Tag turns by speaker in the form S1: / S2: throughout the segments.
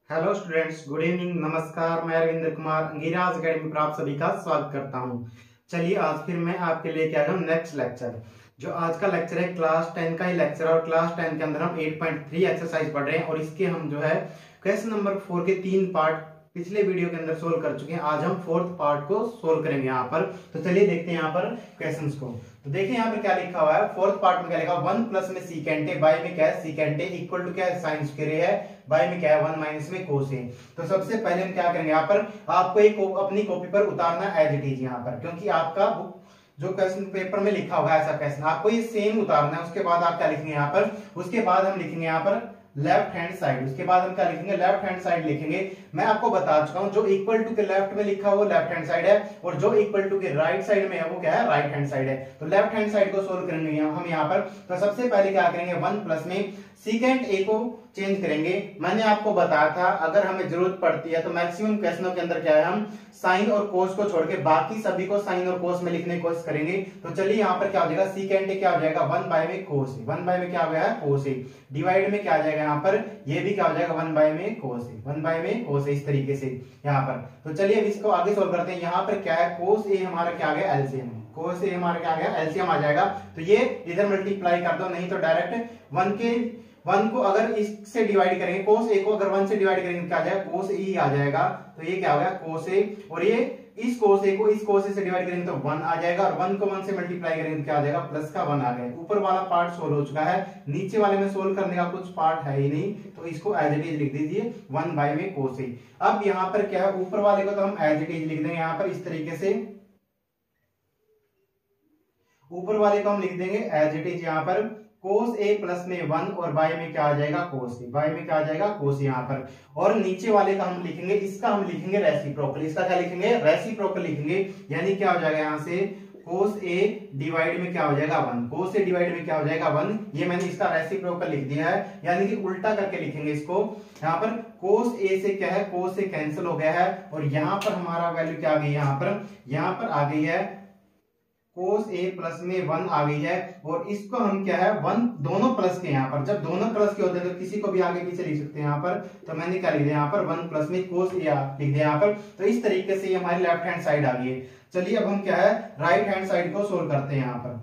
S1: Hello students, good evening, नमस्कार। मैं Ravindra Kumar Angiraj academy पर आप सभी का स्वागत करता हूं। चलिए आज फिर मैं आपके लिए क्या हूं नेक्स्ट लेक्चर। जो आज का लेक्चर है क्लास 10 का ही लेक्चर है और क्लास 10 के अंदर हम 8.3 एक्सरसाइज पढ़ रहे हैं और इसके हम जो है क्वेश्चन नंबर 4 के 3 पार्ट पिछले वीडियो के अंदर सोल्व कर चुके हैं। आज हम फोर्थ पार्ट को सोल्व करेंगे यहाँ पर। तो चलिए देखते हैं यहाँ पर क्वेश्चंस को। तो देखिए यहाँ पर क्या लिखा हुआ है। फोर्थ पार्ट में क्या लिखा है, 1 प्लस में सीकेंट है, बाय में क्या है सीकेंट है, इक्वल टू क्या है साइन स्क्वायर है, बाय में क्या है 1 माइनस में कोस है। तो सबसे पहले हम क्या करेंगे, यहाँ पर आपको एक अपनी कॉपी पर उतारना एज इट इज यहाँ पर, क्योंकि आपका बुक जो क्वेश्चन पेपर में लिखा होगा ऐसा क्वेश्चन आपको ये सेम उतारना है। उसके बाद आप क्या लिखेंगे यहाँ पर, उसके बाद हम लिखेंगे यहाँ पर लेफ्ट हैंड साइड। उसके बाद हम क्या लिखेंगे, लेफ्ट हैंड साइड लिखेंगे। मैं आपको बता चुका हूं जो इक्वल टू के लेफ्ट में लिखा हुआ लेफ्ट हैंड साइड है और जो इक्वल टू के राइट साइड में है वो क्या है राइट हैंड साइड है। तो लेफ्ट हैंड साइड को सोल्व करेंगे हम यहाँ पर। तो सबसे पहले क्या करेंगे, 1 प्लस में सीकेंट ए को चेंज करेंगे। मैंने आपको बताया था अगर हमें जरूरत पड़ती है तो मैक्सिमम क्वेश्चनों के अंदर क्या है हम साइन और कोस को छोड़ के बाकी सभी को साइन और कोस में लिखने की कोशिश करेंगे। तो चलिए यहाँ पर क्या हो जाएगा, सीकेंट ए क्या हो जाएगा 1 बाय में कोस ए, 1 बाय में क्या हो गया है कोस ए, डिवाइड में क्या आ जाएगा यहाँ पर ये भी क्या हो जाएगा 1 बाय में कोस ए, 1 बाय में कोस ए, इस तरीके से यहाँ पर। तो चलिए अब इसको आगे सोल्व करते हैं। यहाँ पर क्या है कोस ए हमारा क्या आ गया एलसीएम, कोस ए हमारा क्या आ गया एलसीएम आ जाएगा। तो ये इधर मल्टीप्लाई कर दो, नहीं तो डायरेक्ट 1 को अगर इससे डिवाइड करेंगे, कोस ए को अगर 1 से डिवाइड करेंगे क्या आ जाएगा कोस ए आ जाएगा। तो ये क्या हो गया कोस ए, और ये इस कोस ए को इस कोस ए से डिवाइड करेंगे तो 1 आ जाएगा, और 1 को 1 से मल्टीप्लाई करेंगे तो क्या आ जाएगा प्लस का 1 आ गया। ऊपर वाला पार्ट सोल्व हो चुका है, नीचे वाले में सोल्व करने का कुछ पार्ट है ही नहीं, तो इसको एज इट इज लिख दीजिए 1 बाय में कोस ए। अब यहाँ पर क्या है ऊपर वाले को तो हम एज इट इज लिख देंगे यहाँ पर इस तरीके से, ऊपर वाले को हम लिख देंगे एज इट इज यहाँ पर कोस ए प्लस में 1 और बाय में क्या आ जाएगा कोस ए, बाय में क्या आ जाएगा कोस ए यहाँ पर। और नीचे वाले का हम लिखेंगे, इसका हम लिखेंगे रेसिप्रोकल, इसका क्या लिखेंगे रेसिप्रोकल लिखेंगे। यानी क्या हो जाएगा यहाँ से कोस ए डिवाइड में क्या हो जाएगा 1, कोस ए डिवाइड में क्या हो जाएगा 1। ये मैंने इसका रेसिप्रोकल लिख दिया है, यानी कि उल्टा करके लिखेंगे इसको। यहाँ पर कोस ए से क्या है कोस ए कैंसिल हो गया है और यहाँ पर हमारा वैल्यू क्या आ गई यहाँ पर आ गई है कोस ए प्लस में 1 आ गई है। और इसको हम क्या है 1 दोनों प्लस के यहाँ पर, जब दोनों प्लस के होते हैं तो किसी को भी आगे पीछे लिख सकते हैं यहाँ पर। तो मैंने क्या लिख दिया यहाँ पर 1 प्लस में कोस ए लिख दिया यहाँ पर। तो इस तरीके से ये हमारी लेफ्ट हैंड साइड आ गई है। चलिए अब हम क्या है राइट हैंड साइड को सोल्व करते हैं यहाँ पर।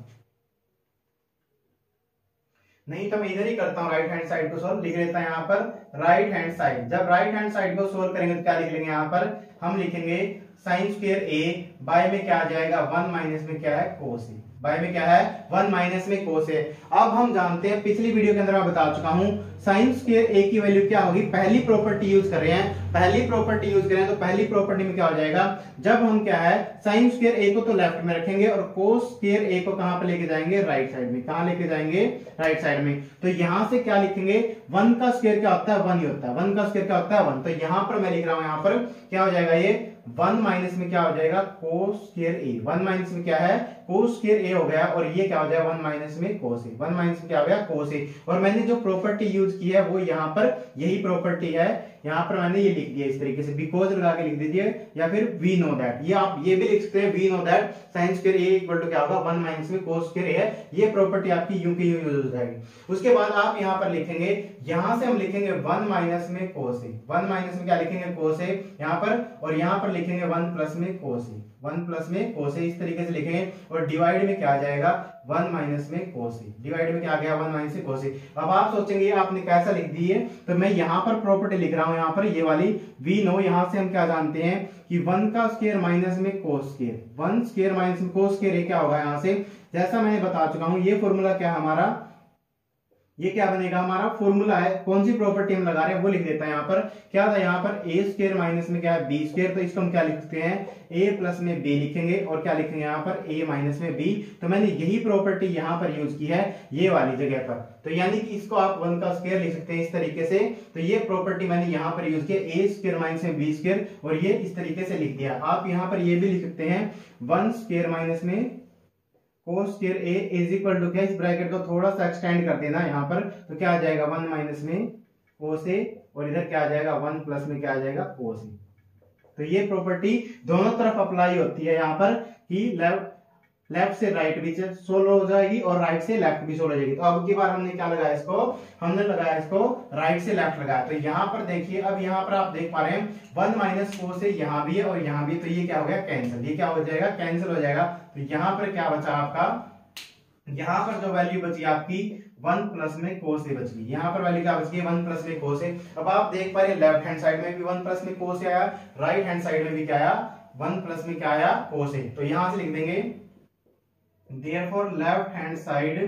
S1: नहीं तो मैं इधर ही करता हूँ, राइट हैंड साइड को सोल्व लिख लेता है यहाँ पर राइट हैंड साइड। जब राइट हैंड साइड को सोल्व करेंगे तो क्या लिख लेंगे यहाँ पर हम लिखेंगे साइन स्क्वायर ए, बाय में क्या आ जाएगा 1 माइनस में क्या है कोस ए, बाय में क्या है 1 माइनस में कोस ए। अब हम जानते हैं पिछली वीडियो के अंदर मैं बता चुका हूं साइन स्क्वायर ए की वैल्यू क्या होगी, पहली प्रॉपर्टी यूज कर रहे हैं, पहली प्रॉपर्टी यूज कर रहे हैं। तो पहली प्रॉपर्टी में क्या हो जाएगा, जब हम क्या है साइन स्क्वायर ए को तो लेफ्ट में रखेंगे और कोस स्क्वायर ए को कहां पे लेके जाएंगे राइट साइड में, कहां लेके जाएंगे राइट साइड में। तो यहां से क्या लिखेंगे 1 का स्क्वायर क्या होता है 1 ही होता है, 1 का स्क्वायर क्या होता है 1। तो यहां पर मैं लिख रहा हूं यहाँ पर क्या हो जाएगा ये 1 माइनस में क्या हो जाएगा कोस स्क्वायर ए, 1 माइनस में क्या है कोस स्क्वायर ए हो गया और ये क्या हो जाएगा 1 माइनस में कोस ए, 1 माइनस में क्या हो गया कोस ए। और मैंने जो प्रॉपर्टी यूज की है वो यहाँ पर यही प्रॉपर्टी है, यहाँ पर मैंने ये लिख दिया इस तरीके से, बिकॉज लगा के लिख दीजिए या फिर वी नो दैट, ये आप ये भी लिख सकते हैं we know that sine square A equal to क्या होगा 1 माइनस में कोस स्क्वायर ए है। ये प्रॉपर्टी आपकी यूं की यूं यूज हो जाएगी। उसके बाद आप यहाँ पर लिखेंगे, यहां से हम लिखेंगे 1 माइनस में कोस ए, 1 माइनस में क्या लिखेंगे कोस ए यहाँ पर, और यहाँ पर लिखेंगे 1 प्लस में कोस ए, 1 प्लस में कोस ए, इस तरीके से लिखेंगे। और डिवाइड में क्या आ जाएगा 1 माइनस में कोस ए, डिवाइड में क्या आ गया 1 माइनस में कोस ए। अब आप सोचेंगे ये आपने कैसा लिख दी है, तो मैं यहाँ पर प्रॉपर्टी लिख रहा हूँ यहाँ पर ये वाली वी नो। यहाँ से हम क्या जानते हैं कि 1 का स्क्वायर माइनस में कोस स्क्वायर, 1 स्क्वायर माइनस में कोस स्क्वायर क्या होगा यहाँ से, जैसा मैंने बता चुका हूँ ये फॉर्मूला क्या हमारा, ये क्या बनेगा हमारा फॉर्मूला है, कौन सी प्रॉपर्टी हम लगा रहे हैं वो लिख देता है यहाँ पर। क्या था यहाँ पर ए स्क्वायर माइनस में क्या है बी स्क्वायर, तो इसको हम क्या लिखते हैं ए प्लस में बी लिखेंगे और क्या लिखेंगे यहाँ पर ए माइनस में बी। तो मैंने यही प्रॉपर्टी यहाँ पर यूज की है ये वाली जगह पर। तो यानी कि इसको आप 1 का स्क्वायर लिख सकते हैं इस तरीके से। तो ये प्रॉपर्टी मैंने यहाँ पर यूज की ए स्क्वायर माइनस में बी स्क्वायर, और ये इस तरीके से लिख दिया। आप यहाँ पर ये भी लिख सकते हैं 1 स्क्वायर माइनस में cos square A is equal to क्या, इस ब्रैकेट को थोड़ा सा एक्सटेंड कर देना यहाँ पर, तो क्या आ जाएगा 1 माइनस में कोस ए, और इधर क्या आ जाएगा 1 प्लस में क्या आ जाएगा कोस ए। तो ये प्रॉपर्टी दोनों तरफ अप्लाई होती है यहाँ पर कि लेफ्ट से राइट भी सोल्व हो जाएगी और राइट से लेफ्ट भी सोल्व हो जाएगी। तो अब की बार हमने क्या लगाया इसको, हमने लगाया इसको राइट से लेफ्ट लगाया। तो यहाँ पर देखिए, अब यहाँ पर आप देख पा रहे हैं 1 माइनस 4 से यहाँ भी है और यहाँ भी, तो ये क्या हो गया कैंसिल, ये क्या हो जाएगा कैंसिल हो जाएगा। तो यहाँ पर क्या बचा आपका, यहाँ पर जो वैल्यू बची आपकी 1 प्लस में कोस ए बच गई। यहाँ पर वैल्यू क्या बच गई 1 प्लस में कोस ए। अब आप देख पा रहे हैं लेफ्ट हैंड साइड में भी 1 प्लस में कोस ए आया, राइट हैंड साइड में भी क्या आया 1 प्लस में क्या आया कोस ए। तो यहां से लिख देंगे therefore left hand side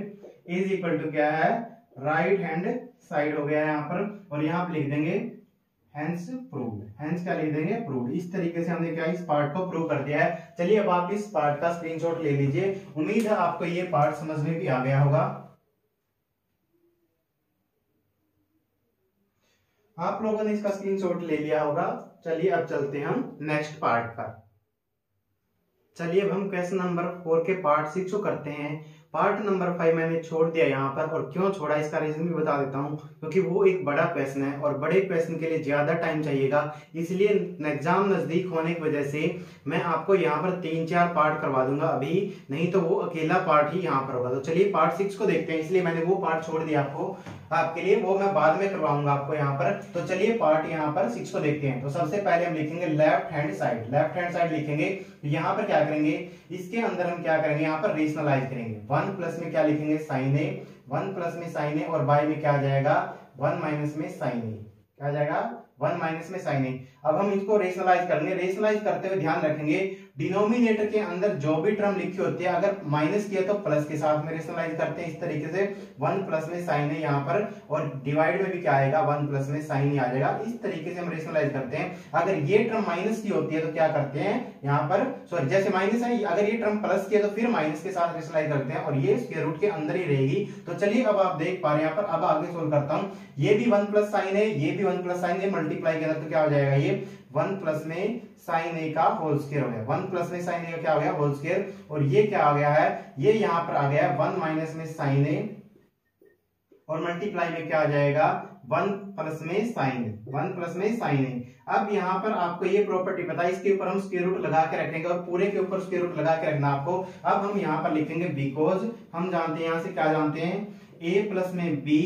S1: is equal to क्या है राइट हैंड साइड हो गया है यहाँ पर, और यहाँ पे लिख देंगे हेंस प्रूव्ड। हेंस क्या लिख देंगे प्रूव्ड। इस तरीके से हमने क्या इस पार्ट को प्रूव कर दिया है। चलिए अब आप इस पार्ट का स्क्रीनशॉट ले लीजिए। उम्मीद है आपको ये पार्ट समझ में भी आ गया होगा। आप लोगों ने इसका स्क्रीनशॉट ले लिया होगा। चलिए अब चलते हैं हम नेक्स्ट पार्ट पर। चलिए अब हम क्वेश्चन नंबर 4 के पार्ट 6 को करते हैं। पार्ट नंबर 5 मैंने छोड़ दिया यहाँ पर, और क्यों छोड़ा इसका रीजन भी बता देता हूँ, क्योंकि वो एक बड़ा क्वेश्चन है और बड़े क्वेश्चन के लिए ज्यादा टाइम चाहिएगा, इसलिए एग्जाम नजदीक होने की वजह से मैं आपको यहाँ पर 3-4 पार्ट करवा दूंगा अभी, नहीं तो वो अकेला पार्ट ही यहाँ पर होगा। तो चलिए पार्ट 6 को देखते हैं, इसलिए मैंने वो पार्ट छोड़ दिया आपके लिए, वो मैं बाद में करवाऊंगा आपको यहाँ पर। तो चलिए पार्ट यहाँ पर 6 को देखते हैं। तो सबसे पहले हम लिखेंगे left hand side. Left hand side लिखेंगे, यहाँ पर क्या करेंगे, इसके अंदर हम क्या करेंगे यहाँ पर रेशनलाइज करेंगे। 1 प्लस में क्या लिखेंगे साइन ए, 1 प्लस में साइन ए, और बाय में क्या आ जाएगा 1 माइनस में साइन ए, क्या आ जाएगा 1 माइनस में साइन ए। अब हम इसको रेशनलाइज करेंगे। रेशनलाइज करते हुए ध्यान रखेंगे डिनोमिनेटर के अंदर जो भी टर्म लिखी होती है, अगर माइनस किया तो प्लस के साथ में रेशनलाइज करते हैं। इस तरीके से 1 प्लस में साइन है यहाँ पर, और डिवाइड में भी क्या आएगा 1 प्लस में साइन ही आ जाएगा। इस तरीके से हम रेशनलाइज करते हैं। अगर ये टर्म माइनस की होती है तो क्या करते हैं यहाँ पर, सॉरी जैसे माइनस है, अगर ये टर्म प्लस की है तो फिर माइनस के साथ रेशनलाइज करते हैं, और ये स्क्वायर रूट के अंदर ही रहेगी। तो चलिए अब आप देख पा रहे हैं यहाँ पर, अब आगे सोल्व करता हूँ। ये भी 1 प्लस साइन है, ये भी 1 प्लस साइन है, मल्टीप्लाई किया तो क्या हो जाएगा ये 1 प्लस में साइन ए का होल स्क्वायर हो गया। 1 प्लस में साइन ए का क्या हो गया होल स्क्वायर, और ये क्या आ गया है, ये यहाँ पर आ गया है 1 माइनस में साइन ए, और मल्टीप्लाई में क्या आ जाएगा 1 प्लस में साइन ए, 1 प्लस में साइन ए। अब यहाँ पर आपको ये प्रॉपर्टी पता है, इसके ऊपर हम स्क्वायर रूट लगा के रखेंगे, और पूरे के ऊपर स्क्वायर रूट लगा के रखना आपको। अब हम यहाँ पर लिखेंगे बिकॉज हम जानते हैं, यहाँ से क्या जानते हैं a प्लस में b,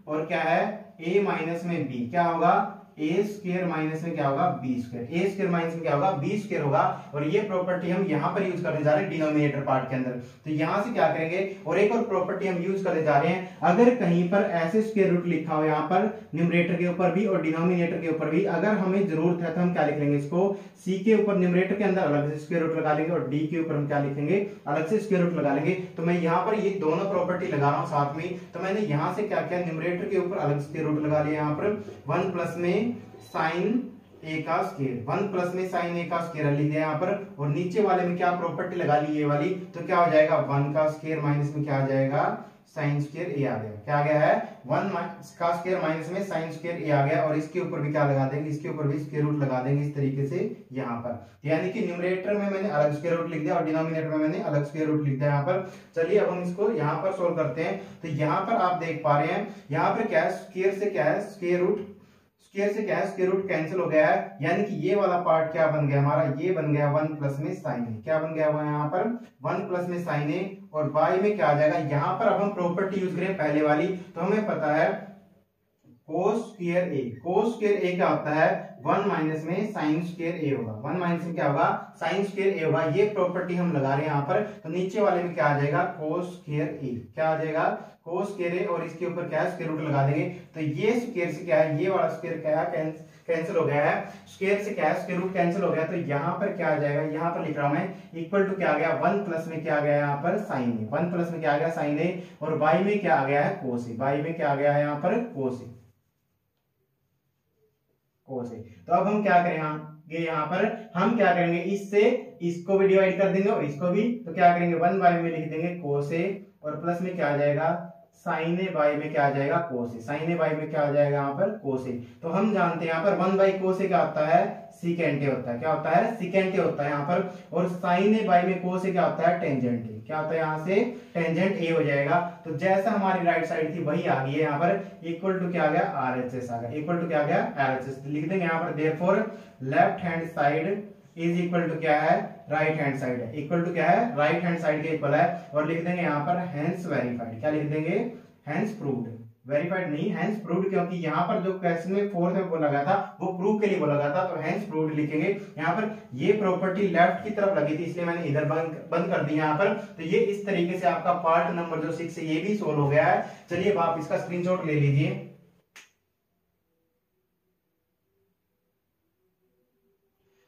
S1: और क्या है a माइनस में b, क्या होगा ए स्क्वायर माइनस में क्या होगा बी स्क्वायर, ए स्क्वायर माइनस में क्या होगा बी स्क्वायर होगा। और ये प्रॉपर्टी हम यहाँ पर यूज करने जा रहे हैं डिनोमिनेटर पार्ट के अंदर। तो यहाँ से क्या करेंगे, और एक और प्रॉपर्टी हम यूज करने जा रहे हैं, अगर कहीं पर ऐसे स्क्वायर रूट लिखा हो यहाँ पर न्यूमरेटर के ऊपर भी और डिनोमिनेटर के ऊपर भी, अगर हमें जरूरत है तो हम क्या लिख लेंगे, इसको सी के ऊपर न्यूमरेटर के अंदर अलग से स्क्वायर रूट लगा लेंगे, और डी के ऊपर हम क्या लिखेंगे अलग से स्क्वायर रूट लगा लेंगे। तो मैं यहाँ पर ये दोनों प्रॉपर्टी लगा रहा हूँ साथ में। तो मैंने यहाँ से क्या किया, न्यूमरेटर के ऊपर अलग स्क्वायर रूट लगा लिया, यहाँ पर 1 प्लस में साइन ए का स्क्वायर, 1 प्लस में साइन ए का स्क्वायर लिख दिया यहाँ पर, और नीचे वाले में क्या प्रॉपर्टी लगा ली ये वाली, तो क्या हो जाएगा 1 का स्क्वायर माइनस में क्या आ जाएगा साइन स्क्वायर ए आ गया। क्या आ गया है 1 का स्क्वायर माइनस में साइन स्क्वायर ए आ गया, और इसके ऊपर भी क्या लगा देंगे, इसके ऊपर भी स्क्वायर रूट लगा देंगे इस तरीके से यहाँ पर। यानी कि न्यूमरेटर में मैंने अलग स्क्वायर रूट लिख दिया और डिनोमिनेटर में मैंने अलग स्क्वायर रूट लिख दिया यहाँ पर। चलिए अब हम इसको यहाँ पर सोल्व करते हैं। तो यहाँ पर आप देख पा रहे हैं, यहाँ पर क्या है स्क्वायर से क्या है स्क्वायर रूट, स्क्वायर से क्या है स्क्वायर रूट कैंसिल हो गया है, यानी कि ये वाला पार्ट क्या बन गया हमारा, ये बन गया 1 प्लस में साइन ए। क्या बन गया हुआ यहाँ पर 1 प्लस में साइन ए, और बाय में क्या आ जाएगा, यहाँ पर अब हम प्रॉपर्टी यूज करें पहले वाली, तो हमें पता है कोस स्क्वायर ए। कोस स्क्वायर ए क्या होता है 1 माइनस में साइन स्क्वायर ए होगा, 1 माइनस में क्या होगा साइन स्क्वायर ए होगा। ये प्रॉपर्टी हम लगा रहे हैं यहाँ पर। तो नीचे वाले में क्या आ जाएगा कोस स्क्वायर ए, क्या आ जाएगा कोस स्क्वायर ए, और इसके ऊपर क्या है स्क्वायर रूट लगा देंगे। तो ये स्क्वायर से क्या है, ये वाला स्क्वायर क्या है कैंसिल हो गया है, स्क्वायर से क्या है स्क्वायर रूट कैंसिल हो गया। तो यहाँ पर क्या आ जाएगा, यहाँ पर लिख रहा हूं मैं इक्वल टू क्या आ गया 1 प्लस में क्या आ गया यहाँ पर साइन ए, 1 प्लस में क्या आ गया साइन ए, और बाई में क्या आ गया है कोस ए, बाई में क्या आ गया है यहाँ पर कोस ए, कोस ए। तो अब हम क्या करें, यहाँ पर हम क्या करेंगे, इससे इसको भी डिवाइड कर देंगे और इसको भी। तो क्या करेंगे 1 बाई में लिख देंगे कोस ए, और प्लस में क्या आ जाएगा साइन ए बाई में क्या आ जाएगा कोस ए, साइन ए बाई में क्या आ जाएगा यहाँ पर कोस ए। तो हम जानते हैं यहाँ पर 1 बाई कोस ए क्या होता है सीकेंट ए होता है, क्या होता है सीकेंट ए होता है यहाँ पर, और साइन ए बाई में कोस ए क्या होता है टेंजेंट ए, क्या होता है यहाँ से टेंजेंट ए हो जाएगा। तो जैसा हमारी राइट साइड थी वही आ गई है यहाँ पर, इक्वल टू क्या आ गया RHS आ गया, इक्वल टू क्या आ गया RHS। लिख देंगे यहाँ पर therefore left hand side is equal to क्या है, राइट हैंड साइड है, इक्वल टू क्या है, राइट हैंड साइड के इक्वल है। और लिख देंगे यहाँ पर हेंस वेरीफाइड, क्या लिख देंगे, हेंस प्रूव्ड, वेरीफाइड नहीं हेंस प्रूव्ड, क्योंकि यहाँ पर जो क्वेश्चन में फोर्थ में बोला गया था वो प्रूव के लिए बोला गया था, तो हेंस प्रूव्ड लिखेंगे। यहाँ पर ये प्रॉपर्टी लेफ्ट की तरफ लगी थी इसलिए मैंने इधर बंद कर दी यहाँ पर। तो ये इस तरीके से आपका पार्ट नंबर जो 6 है ये भी सोल्व हो गया है। चलिए आप इसका स्क्रीनशॉट ले लीजिए।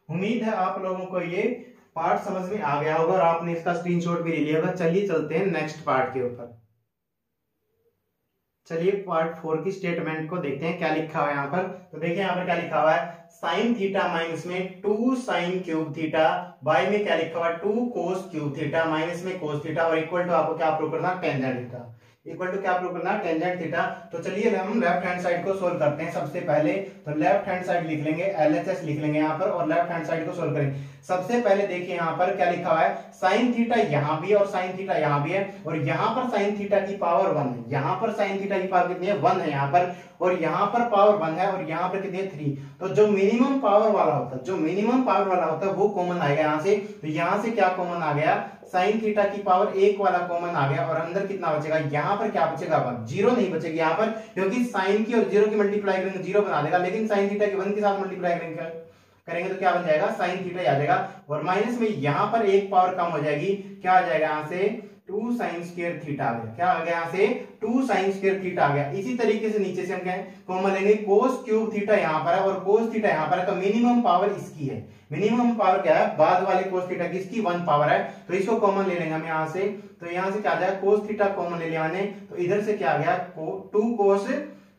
S1: उम्मीद है आप लोगों को ये पार्ट समझ में आ गया होगा और आपने इसका स्क्रीनशॉट भी ले लिया होगा। चलिए चलते हैं नेक्स्ट पार्ट के ऊपर। चलिए पार्ट 4 की स्टेटमेंट को देखते हैं क्या लिखा हुआ है यहाँ पर। तो देखिए यहाँ पर क्या लिखा हुआ है, साइन थीटा माइनस में 2 साइन क्यूब थीटा, बाय में क्या लिखा हुआ है 2 कोस क्यूब थीटा, माइनस में कोस थीटा और इक्वल टू आपको क्या प्रूव करना, टेंजेंट थीटा, इक्वल टू क्या प्रूव करना, टेंजेंट थीटा। तो चलिए हम लेफ्ट हैंड साइड को सोल्व करते हैं। सबसे पहले तो लेफ्ट हैंड साइड लिख लेंगे, LHS लिख लेंगे यहाँ पर और लेफ्ट हैंड साइड को सोल्व करेंगे। सबसे पहले देखिए यहाँ पर क्या लिखा हुआ है, साइन थीटा यहाँ भी है और साइन थीटा यहाँ भी है और यहाँ पर साइन थीटा की पावर 1 है, यहाँ पर साइन थीटा की पावर कितनी है, 1 है यहाँ पर, और यहाँ पर पावर 1 है और यहाँ पर कितनी है, 3। तो जो मिनिमम पावर वाला होता है, जो मिनिमम पावर वाला होता है वो कॉमन आएगा यहाँ से। तो यहाँ से क्या कॉमन आ गया, साइन थीटा की पावर 1 वाला कॉमन आ गया और अंदर कितना बचेगा, यहाँ पर क्या बचेगा, 1, 0 नहीं बचेगी यहाँ पर, क्योंकि साइन की और 0 की मल्टीप्लाई करेंगे 0 बना देगा, लेकिन साइन थीटा की 1 के साथ मल्टीप्लाई करेंगे तो क्या बन जाएगा, साइन थीटा आ जाएगा। और माइनस में यहाँ पर एक पावर कम हो जाएगी, क्या आ जाएगा यहाँ से, 2 साइन स्क्वायर थीटा आ गया, क्या आ गया यहाँ से, 2 साइन स्क्वायर थीटा आ गया। इसी तरीके से नीचे से हम क्या कॉमन लेंगे, कोस क्यूब थीटा यहाँ पर है और कोस थीटा यहाँ पर है, तो मिनिमम पावर इसकी है, मिनिमम पावर क्या है, बाद वाले कोस थीटा की इसकी 1 पावर है, तो इसको कॉमन ले लेंगे हम यहाँ से। तो यहाँ से क्या आ जाएगा, कोस थीटा कॉमन ले लिया मैंने, तो इधर से क्या आ गया, 2 कोस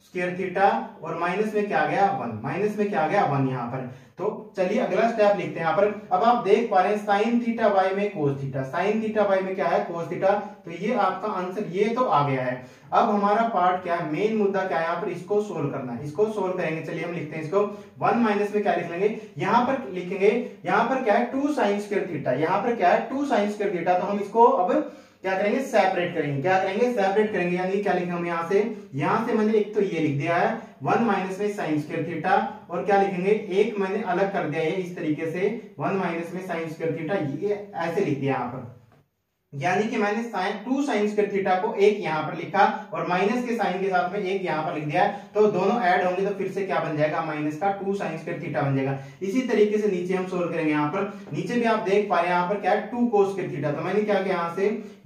S1: स्क्वायर थीटा और माइनस में क्या आ गया, 1, माइनस में क्या आ गया, 1 यहाँ पर। तो चलिए अगला स्टेप लिखते हैं यहाँ पर। अब आप देख पा रहे हैं साइन थीटा बाय में cos theta, sine theta by में क्या है, कोस थीटा। तो ये आपका आंसर ये तो आ गया है। अब हमारा पार्ट क्या है, मेन मुद्दा क्या है यहाँ पर, इसको सोल्व करना है, इसको सोल्व करेंगे। चलिए हम लिखते हैं इसको, 1 माइनस में क्या लिख लेंगे, यहाँ पर लिखेंगे, यहाँ पर क्या है 2 साइन स्क्वायर थीटा, यहाँ पर क्या है 2 साइन स्क्वायर थीटा। तो हम इसको अब क्या करेंगे, सेपरेट करेंगे, क्या करेंगे, सेपरेट करेंगे। यानी क्या लिखेंगे हम यहाँ से मैंने एक तो ये लिख दिया है 1 माइनस में साइन स्क्वायर थीटा, और क्या लिखेंगे, एक मैंने अलग कर दिया है इस तरीके से, 1 माइनस में साइन स्क्वायर थीटा, ये ऐसे लिख दिया यहाँ पर। यानी कि मैंने 2 साइन स्क्वायर थीटा को एक यहाँ पर लिखा और माइनस के साइन के साथ में एक यहाँ पर लिख दिया है, तो दोनों ऐड होंगे तो फिर से क्या बन जाएगा, माइनस का 2 साइन स्क्वायर थीटा बन जाएगा। इसी तरीके से नीचे हम सोल्व करेंगे। यहाँ पर नीचे भी आप देख पा रहे हैं यहाँ पर क्या है 2 कोस स्क्वायर थीटा। तो मैंने क्या किया,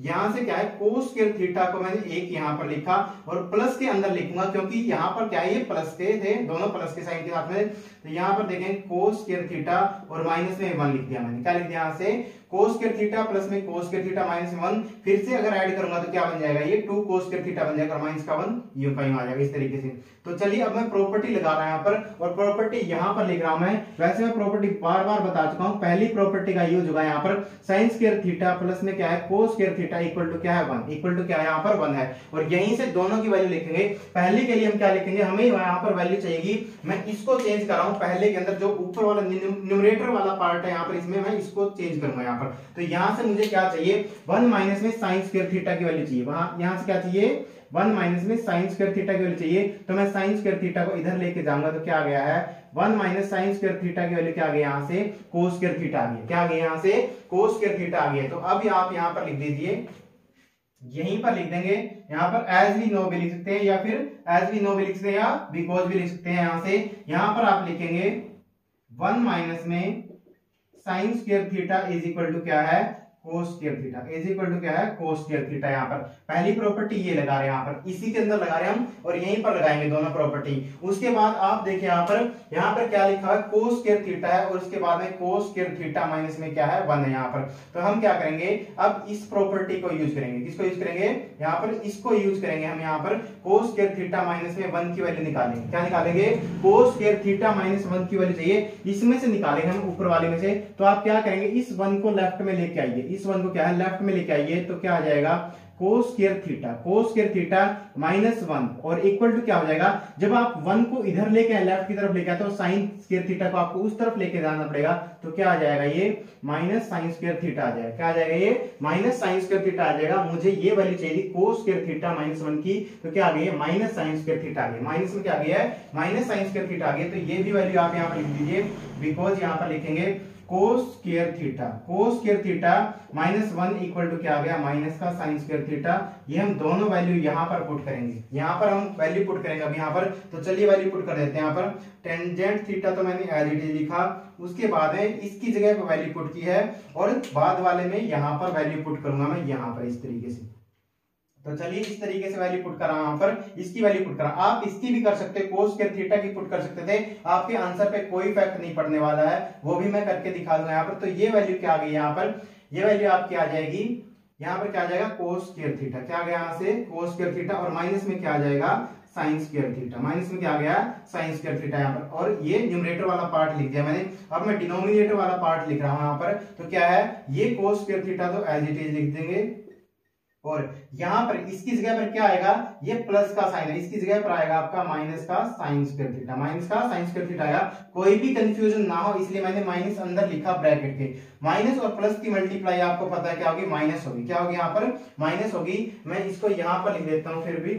S1: यहाँ से क्या है कोस स्क्वायर थीटा को मैंने एक यहाँ पर लिखा और प्लस के अंदर लिखूंगा, क्योंकि यहाँ पर क्या है ये प्लस के थे, दोनों प्लस के साइन के साथ में। तो यहाँ पर देखें कोस स्क्वायर थीटा और माइनस में 1 लिख दिया मैंने, क्या लिख दिया यहाँ से, कोस स्क्वायर थीटा प्लस में कोस स्क्वायर थीटा माइनस में 1। फिर से अगर ऐड करूंगा तो क्या बन जाएगा, ये 2 कोस स्क्वायर थीटा बन जाएगा और माइनस का 1 ये आ जाएगा इस तरीके से। तो चलिए अब मैं प्रॉपर्टी लगा रहा हूं यहाँ पर, और प्रॉपर्टी यहाँ पर लिख रहा हूं मैं। वैसे मैं प्रॉपर्टी बार बार बता चुका हूं, पहली प्रॉपर्टी का यूज होगा यहाँ पर, साइन स्क्वायर थीटा प्लस में क्या है cos square theta equal to क्या है 1, इक्वल टू क्या है यहाँ पर 1 है। और यहीं से दोनों की वैल्यू लिखेंगे। पहले के लिए हम क्या लिखेंगे, हमें यहाँ पर वैल्यू चाहिए, मैं इसको चेंज कर रहा हूँ, पहले के अंदर जो ऊपर वाला न्यूमरेटर वाला पार्ट है यहाँ पर, इसमें मैं इसको चेंज करूंगा यहाँ पर। तो यहाँ से मुझे क्या चाहिए, 1 माइनस में साइन स्क्वायर थीटा की वैल्यू चाहिए, वहां यहाँ से क्या चाहिए, 1 माइनस में साइन स्क्वायर थीटा की वैल्यू चाहिए। तो मैं साइन स्क्वायर थीटा को इधर लेके जाऊंगा तो क्या आ गया है, 1 माइनस साइन स्क्वायर थीटा की वैल्यू क्या आ गई, यहाँ से कोस स्क्वायर थीटा आ गई, क्या आ गई यहाँ से कोस स्क्वायर थीटा आ गई। तो अब आप यहाँ पर लिख दीजिए, यहीं पर लिख देंगे, यहाँ पर एज वी नो भी लिख सकते हैं या फिर एज वी नो भी लिख सकते हैं या बिकॉज भी लिख सकते हैं। यहाँ से यहाँ पर आप लिखेंगे 1 माइनस में sine square theta is equal to क्या है, cos square theta is equal to क्या है, कोस स्क्वायर थीटा। यहाँ पर पहली प्रॉपर्टी ये लगा रहे हैं, यहाँ पर इसी के अंदर लगा रहे हैं हम, और यहीं पर लगाएंगे दोनों प्रॉपर्टी। उसके बाद आप देखिए यहाँ पर क्या लिखा है, कोस स्क्वायर थीटा है और उसके बाद में कोस स्क्वायर थीटा माइनस में क्या है 1 है यहाँ पर। तो हम क्या करेंगे, अब इस प्रॉपर्टी को यूज करेंगे, किसको यूज करेंगे, यहाँ पर इसको यूज करेंगे हम। यहाँ पर कोस स्क्वायर थीटा माइनस में 1 की वैल्यू निकालेंगे, क्या निकालेंगे, कोस स्क्वायर थीटा माइनस 1 की वैल्यू चाहिए, इसमें से निकालेंगे हम ऊपर वाले में से। तो आप क्या करेंगे, इस 1 को लेफ्ट में लेके आइए, इस 1 को क्या है लेफ्ट में लेके आइए, तो क्या आ जाएगा कोस स्क्वायर थीटा माइनस 1 और इक्वल टू क्या हो जाएगा, जब आप 1 को इधर लेके आए लेफ्ट की तरफ लेके आए तो साइन स्क्वायर थीटा को आपको उस तरफ लेके जाना पड़ेगा। तो क्या आ जाएगा, ये माइनस साइन स्क्वायर थीटा आ जाएगा, क्या आ जाएगा, ये माइनस साइन स्क्वायर थीटा आ जाएगा। मुझे ये वैल्यू चाहिए कोस स्क्वायर थीटा माइनस 1 की, तो क्या आ गई है, माइनस साइन स्क्वायर थीटा आ गई, माइनस में क्या आ गया है, माइनस साइन स्क्वायर थीटा आ गई। तो ये भी वैल्यू आप यहाँ पर लिख दीजिए, बिकॉज यहाँ पर लिखेंगे cos square theta, cos square theta -1 equal to क्या आ गया, माइनस का साइन स्क्वायर थीटा। ये हम दोनों वैल्यू यहाँ पर पुट करेंगे, यहाँ पर हम वैल्यू पुट करेंगे अब यहाँ पर। तो चलिए वैल्यू पुट कर देते हैं यहाँ पर। टेंजेंट थीटा तो मैंने एज इट इज लिखा, उसके बाद में इसकी जगह पर वैल्यू पुट की है, और बाद वाले में यहाँ पर वैल्यू पुट करूंगा मैं यहाँ पर इस तरीके से। तो चलिए इस तरीके से वैल्यू पुट करा यहाँ पर, इसकी वैल्यू पुट करा। आप इसकी भी कर सकते, कोस स्क्वायर थीटा की पुट कर सकते थे, आपके आंसर पे कोई इफेक्ट नहीं पड़ने वाला है, वो भी मैं करके दिखा दूंगा यहाँ पर। तो ये वैल्यू क्या आ गई यहाँ पर, ये वैल्यू आपकी आ जाएगी यहाँ पर, क्या आ जाएगा, कोस स्क्वायर थीटा। क्या आ गया यहाँ से, कोस स्क्वायर थीटा, और माइनस में क्या आ जाएगा, साइन स्क्वायर थीटा। माइनस में क्या आ गया, साइन स्क्वायर थीटा यहाँ पर। और ये न्यूमरेटर वाला पार्ट लिख दिया मैंने, अब मैं डिनोमिनेटर वाला पार्ट लिख रहा हूं यहाँ पर। तो क्या है, ये कोस स्क्वायर थीटा तो एज इट इज लिख देंगे, और यहां पर इसकी जगह पर क्या आएगा, ये प्लस का साइन है, इसकी जगह पर आएगा आपका माइनस का साइन स्क्वायर थीटा। माइनस का साइन स्क्वायर थीटा आएगा, कोई भी कंफ्यूजन ना हो इसलिए मैंने माइनस अंदर लिखा ब्रैकेट के। माइनस और प्लस की मल्टीप्लाई आपको पता है क्या होगी, माइनस होगी। क्या होगी यहाँ पर, माइनस होगी। मैं इसको यहां पर लिख देता हूं फिर भी,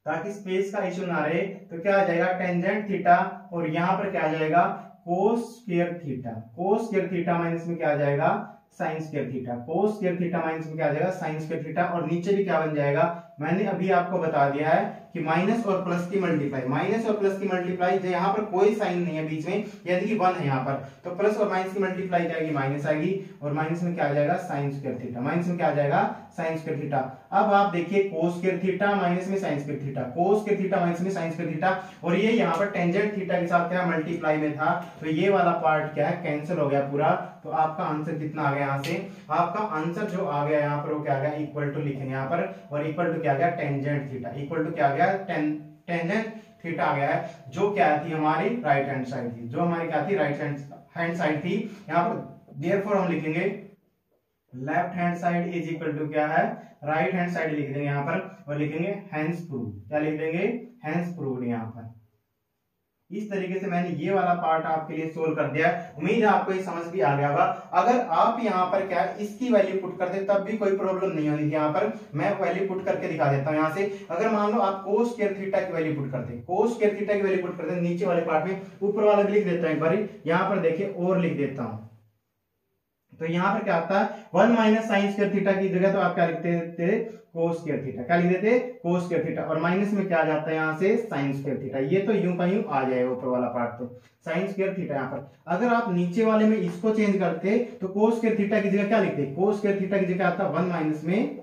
S1: ताकि स्पेस का इश्यू ना रहे। तो क्या आ जाएगा, टेंजेंट थीटा, और यहां पर क्या आ जाएगा, कोस square theta. Cos square theta minus में क्या आ जाएगा, sign square theta. Cos square theta minus में क्या आ जाएगा, साइन स्क्वायर थीटा, और नीचे भी क्या बन जाएगा, मैंने अभी आपको बता दिया है कि माइनस और प्लस की मल्टीप्लाई, माइनस और प्लस की मल्टीप्लाई, जो यहाँ पर कोई साइन नहीं है बीच में, यानी कि 1 है यहाँ पर, तो प्लस और माइनस की मल्टीप्लाई क्या आएगी, माइनस आएगी, और माइनस में क्या आ जाएगा, साइन स्क्वायर थीटा। माइनस में क्या आ जाएगा, साइन स्क्वायर थीटा। अब आप देखिए, कोस स्क्वायर थीटा माइनस में sine square theta, cos square theta minus में साइन स्क्वायर थीटा, और ये यहाँ पर टेंजेंट थीटा के साथ क्या मल्टीप्लाई में था, तो ये वाला पार्ट क्या है, कैंसिल हो गया पूरा। तो आपका आंसर कितना आ गया यहाँ से, आपका आंसर जो आ गया यहाँ पर वो क्या आ गया, इक्वल टू लिखेंगे यहाँ पर, और इक्वल टू क्या आ गया, टेंजेंट थीटा। इक्वल टू क्या आ गया, टेंजेंट थीटा आ गया है, जो क्या थी हमारी राइट हैंड साइड थी, जो हमारी क्या थी, राइट हैंड साइड थी। यहाँ पर देयरफॉर हम लिखेंगे left hand side is equal to क्या है, राइट हैंड साइड लिख देंगे यहाँ पर, और लिखेंगे हैंस प्रूव। क्या लिख देंगे, हैंस प्रूव यहाँ पर। इस तरीके से मैंने ये वाला पार्ट आपके लिए सोल्व कर दिया है। उम्मीद है आपको ये समझ भी आ गया होगा। अगर आप यहाँ पर क्या इसकी वैल्यू पुट करते तब भी कोई प्रॉब्लम नहीं होनी थी। यहाँ पर मैं वैल्यू पुट करके दिखा देता हूँ। यहाँ से अगर मान लो आप कोस स्क्वायर थीटा की वैल्यू पुट करते, कोस स्क्वायर थीटा की वैल्यू पुट करते नीचे वाले पार्ट में, ऊपर वाला भी लिख देता हूँ एक बार, यहाँ पर देखिए और लिख देता हूँ। तो यहाँ पर क्या आता है, 1 माइनस साइन स्क्वायर थीटा की जगह तो आप क्या लिखते थे, कोस स्क्वायर थीटा। क्या लिख देते, कोस स्क्वायर थीटा, और माइनस में क्या आ जाता है यहाँ से, साइन स्क्वायर थीटा। ये तो यूं का यूं आ जाएगा ऊपर वाला पार्ट, तो साइन स्क्वायर थीटा। यहाँ पर अगर आप नीचे वाले में इसको चेंज करते तो कोस स्क्वायर थीटा की जगह क्या लिखते, कोस स्क्वायर थीटा की जगह आता 1 माइनस में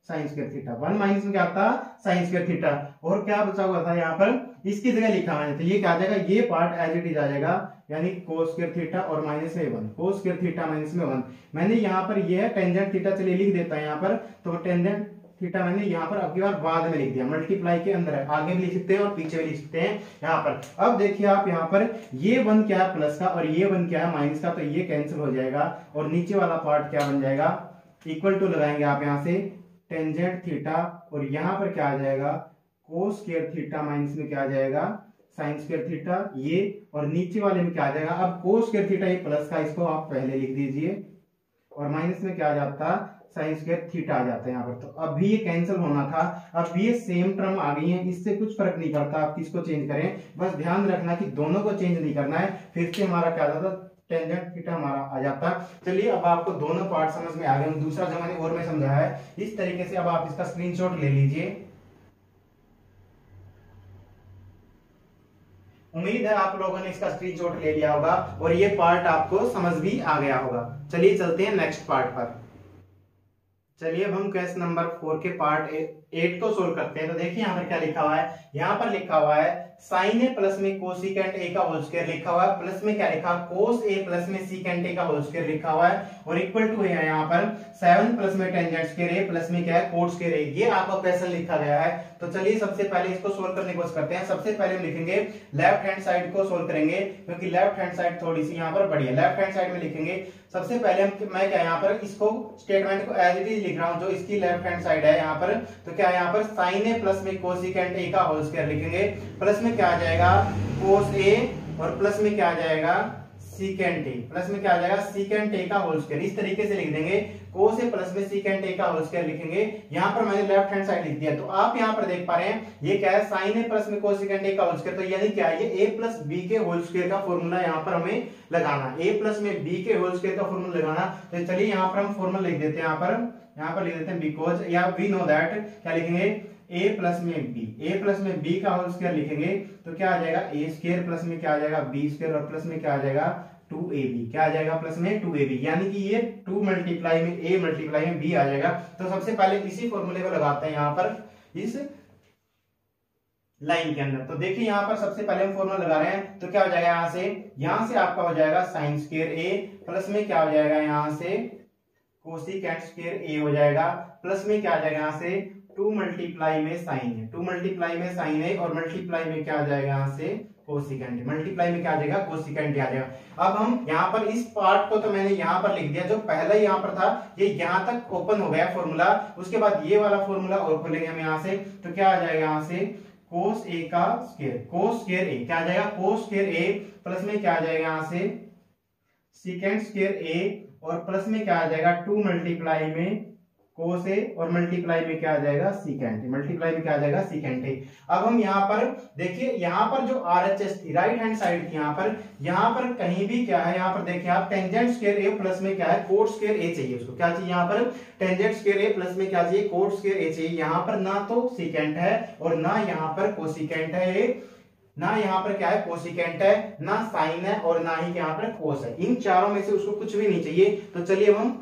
S1: साइन स्क्वायर थीटा। 1 माइनस में क्या आता, साइन स्क्वायर थीटा। और क्या बचा हुआ था यहाँ पर, इसकी जगह लिखा मैंने, तो ये क्या आ जाएगा, ये पार्ट एज इट इज आ जाएगा, यानी कोस स्क्वायर थीटा और माइनस में 1, कोस स्क्वायर थीटा माइनस में 1। मैंने यहाँ पर ये है टेंजेंट थीटा, चलिए लिख देता है यहाँ पर। तो टेंजेंट थीटा मैंने यहाँ पर अब की बार बाद में लिख दिया, मल्टीप्लाई के अंदर है, आगे भी लिख सकते हैं और पीछे भी लिख सकते हैं यहाँ पर। अब देखिए आप यहाँ पर, ये 1 क्या है प्लस का, और ये 1 क्या है माइनस का, तो ये कैंसिल हो जाएगा, और नीचे वाला पार्ट क्या बन जाएगा, इक्वल टू लगाएंगे आप यहाँ से टेंजेंट थीटा, और यहाँ पर क्या आ जाएगा, कोस स्क्वायर थीटा माइनस में क्या आ जाएगा, साइन स्क्वायर थीटा, ये, और नीचे वाले में क्या आ जाएगा, अब कोस स्क्वायर थीटा ये प्लस का, इसको आप पहले लिख दीजिए, और माइनस में क्या आ जाता, साइन स्क्वायर थीटा आ जाता है यहाँ पर। तो अब भी ये कैंसिल होना था, अब ये सेम टर्म आ गई है, इससे कुछ फर्क नहीं पड़ता आप किसको चेंज करें, बस ध्यान रखना कि दोनों को चेंज नहीं करना है, फिर से हमारा क्या जाता, टेंजेंट थीटा हमारा आ जाता। चलिए अब आपको दोनों पार्ट समझ में आ गए। दूसरा जो मैंने और में समझाया है इस तरीके से, अब आप इसका स्क्रीनशॉट ले लीजिए। उम्मीद है आप लोगों ने इसका स्क्रीनशॉट ले लिया होगा और ये पार्ट आपको समझ भी आ गया होगा। चलिए चलते हैं नेक्स्ट पार्ट पर। चलिए अब हम क्वेश्चन नंबर 4 के पार्ट 8 को सोल्व करते हैं। तो देखिए यहाँ पर क्या लिखा हुआ है, यहाँ पर लिखा हुआ है साइन ए प्लस में कोसिकेंट ए का होल स्क्वायर लिखा हुआ है, प्लस में क्या लिखा, कोस ए प्लस में सीकेंट ए का होल स्क्वायर लिखा हुआ है, और इक्वल टू है यहाँ पर 7 प्लस में टेंजेंट स्क्वायर ए प्लस में क्या है, कोट स्क्वायर ए। ये आपका क्वेश्चन लिखा गया है। तो चलिए सबसे पहले इसको सोल्व करने की कोशिश करते हैं। सबसे पहले हम लिखेंगे लेफ्ट हैंड साइड को सोल्व करेंगे, क्योंकि लेफ्ट हैंड साइड थोड़ी सी यहाँ पर बड़ी है। लेफ्ट हैंड साइड में लिखेंगे सबसे पहले मैं क्या यहाँ पर इसको स्टेटमेंट को एज इट इज लिख रहा हूँ, जो इसकी लेफ्ट हैंड साइड है यहाँ पर। तो क्या यहाँ पर साइन ए प्लस में कोसिकेंट ए का होल स्क्वायर लिखेंगे, प्लस में क्या आ जाएगा कोस ए, और प्लस में क्या आ जाएगा सीकेंट ए, प्लस में क्या आ जाएगा सीकेंट ए का होल स्क्वायर। इस तरीके से लिख देंगे, कोस ए प्लस में सीकेंट ए का होल स्क्वायर लिखेंगे। यहाँ पर मैंने लेफ्ट हैंड साइड लिख दिया, तो आप यहाँ पर देख पा रहे हैं ये क्या है, साइन ए प्लस में कोसिकेंट ए का होल स्क्वायर। तो यानी क्या है, ये a प्लस बी के होल स्क्वायर का फॉर्मूला यहाँ पर हमें लगाना, a प्लस में b के होल स्क्वायर का फॉर्मूला लगाना। तो चलिए यहाँ पर हम फॉर्मूला लिख देते हैं, यहाँ पर लिख देते हैं बिकॉज, या वी नो दैट, क्या लिखेंगे a प्लस में b, a प्लस में b का होल स्क्वायर लिखेंगे तो क्या आ जाएगा a स्क्वायर प्लस में क्या आ जाएगा b स्क्वायर, और प्लस में क्या आ जाएगा 2ab, क्या आ जाएगा प्लस में 2ab, यानी कि ये 2 मल्टीप्लाई में a मल्टीप्लाई में b आ जाएगा। तो सबसे पहले इसी फॉर्मूले को लगाते हैं यहाँ पर इस लाइन के अंदर। तो देखिए यहाँ पर सबसे पहले हम फॉर्मूला लगा रहे हैं, तो क्या हो जाएगा यहाँ से आपका हो जाएगा साइन स्क्वायर a, प्लस में क्या हो जाएगा यहाँ से कोसिकेंट स्क्वायर a हो जाएगा, प्लस में क्या आ जाएगा यहाँ से 2 मल्टीप्लाई में साइन है, 2 मल्टीप्लाई में साइन है, और मल्टीप्लाई में क्या आ जाएगा यहाँ से कोसिकेंट, मल्टीप्लाई में क्या आ जाएगा कोसिकेंट आ जाएगा। अब हम यहाँ पर इस पार्ट को तो मैंने यहाँ पर लिख दिया, जो पहला यहाँ पर था ये यहाँ तक ओपन हो गया फॉर्मूला। उसके बाद ये वाला फॉर्मूला और खोलेंगे हम यहाँ से, तो क्या आ जाएगा यहाँ से कोस ए का स्क्वायर, कोस स्क्वायर ए क्या आ जाएगा कोस स्क्वायर ए, प्लस में क्या आ जाएगा यहाँ से सीकेंट स्क्वायर ए, और प्लस में क्या आ जाएगा 2 मल्टीप्लाई में कोस ए, और मल्टीप्लाई में क्या आ जाएगा सीकेंट, मल्टीप्लाई में क्या आ जाएगा सीकेंट ए। अब हम यहाँ पर देखिए, यहाँ पर जो RHS थी राइट हैंड साइड थी, यहाँ पर कहीं भी क्या है, यहाँ पर देखिए आप टेंजेंट स्क्वायर ए प्लस में क्या है कोट स्क्वायर ए चाहिए, उसको क्या चाहिए यहाँ पर टेंजेंट स्क्वायर ए प्लस में क्या चाहिए कोट स्क्वायर ए चाहिए। यहाँ पर ना तो सीकेंट है और ना यहाँ पर कोसिकेंट है, ना यहाँ पर क्या है कोसिकेंट है, ना साइन है, और ना ही यहाँ पर कोस है। इन चारों में से उसको कुछ भी नहीं चाहिए। तो चलिए हम